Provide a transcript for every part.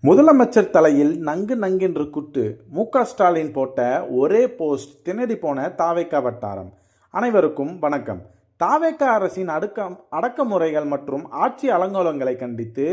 முதலமைச்சர் தலையில் நங்கு நங்கென்று குட்டு. மு.க. ஸ்டாலின் போட்ட ஒரே போஸ்ட் திணறி போன தாவேகா வட்டாரம். அனைவருக்கும் வணக்கம். தாவேகா அரசின் அடக்குமுறைகள் மற்றும் ஆட்சி அலங்கோலங்களை கண்டித்து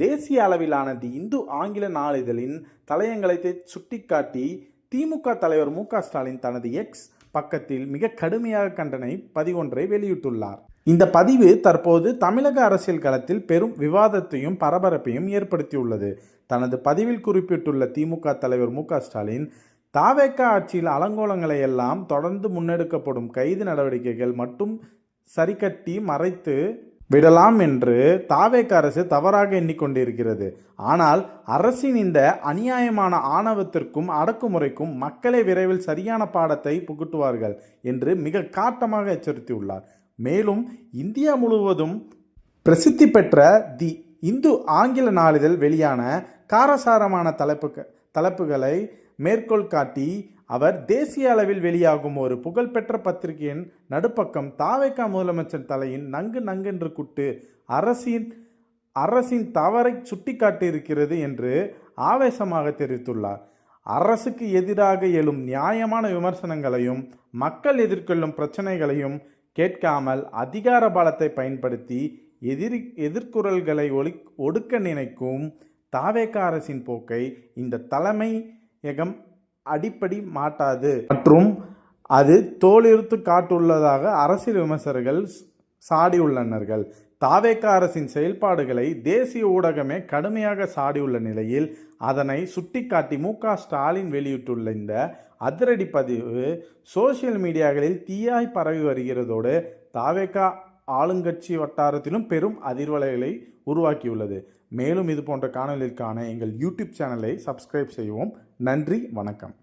தேசிய அளவிலான தி இந்து ஆங்கில நாளிதழின் தலையங்களை சுட்டிக்காட்டி திமுக தலைவர் மு.க. ஸ்டாலின் தனது எக்ஸ் பக்கத்தில் மிக கடுமையாக கண்டனை பதிவொன்றை வெளியிட்டுள்ளார். இந்த பதிவு தற்போது தமிழக அரசியல் களத்தில் பெரும் விவாதத்தையும் பரபரப்பையும் ஏற்படுத்தியுள்ளது. தனது பதிவில் குறிப்பிட்டுள்ள திமுக தலைவர் மு.க. ஸ்டாலின், தாவேகா ஆட்சியில் அலங்கோலங்களை எல்லாம் தொடர்ந்து முன்னெடுக்கப்படும் கைது நடவடிக்கைகள் மட்டும் சரிக்கட்டி மறைத்து விடலாம் என்று தாவேகா அரசு தவறாக எண்ணிக்கொண்டிருக்கிறது. ஆனால் அரசின் இந்த அநியாயமான ஆணவத்திற்கும் அடக்குமுறைக்கும் மக்களே விரைவில் சரியான பாடத்தை புகட்டுவார்கள் என்று மிக காட்டமாக எச்சரித்துள்ளார். மேலும் இந்தியா முழுவதும் பிரசித்தி பெற்ற தி இந்து ஆங்கில நாளிதழ் வெளியான காரசாரமான தலைப்புகளை மேற்கோள் காட்டி அவர் தேசிய அளவில் வெளியாகும் ஒரு புகழ்பெற்ற பத்திரிகையின் நடுப்பக்கம் தாவேகா முதலமைச்சர் தலையின் நங்கு நங்கென்று குட்டு அரசின் தவறை சுட்டிக்காட்டியிருக்கிறது என்று ஆவேசமாக தெரிவித்துள்ளார். அரசுக்கு எதிராக எழும் நியாயமான விமர்சனங்களையும் மக்கள் எதிர்கொள்ளும் பிரச்சனைகளையும் கேட்காமல் அதிகார பலத்தை பயன்படுத்தி எதிர்குரல்களை ஒடுக்க நினைக்கும் தாவேகா அரசின் போக்கை இந்த தலைமையகம் அடிப்படை மாட்டாது மற்றும் அது தோலுரித்து காட்டுள்ளதாக அரசியல் விமர்சகர்கள் சாடியுள்ளனர். தாவேகா அரசின் செயல்பாடுகளை தேசிய ஊடகமே கடுமையாக சாடியுள்ள நிலையில் அதனை சுட்டிக்காட்டி மு.க. ஸ்டாலின் வெளியிட்டுள்ள இந்த அதிரடி பதிவு சோசியல் மீடியாக்களில் தீயாய் பரவி வருகிறதோடு தாவேகா ஆளுங்கட்சி வட்டாரத்திலும் பெரும் அதிர்வலைகளை உருவாக்கியுள்ளது. மேலும் இது போன்ற காணொலிகளுக்கான எங்கள் யூடியூப் சேனலை சப்ஸ்கிரைப் செய்வோம். நன்றி, வணக்கம்.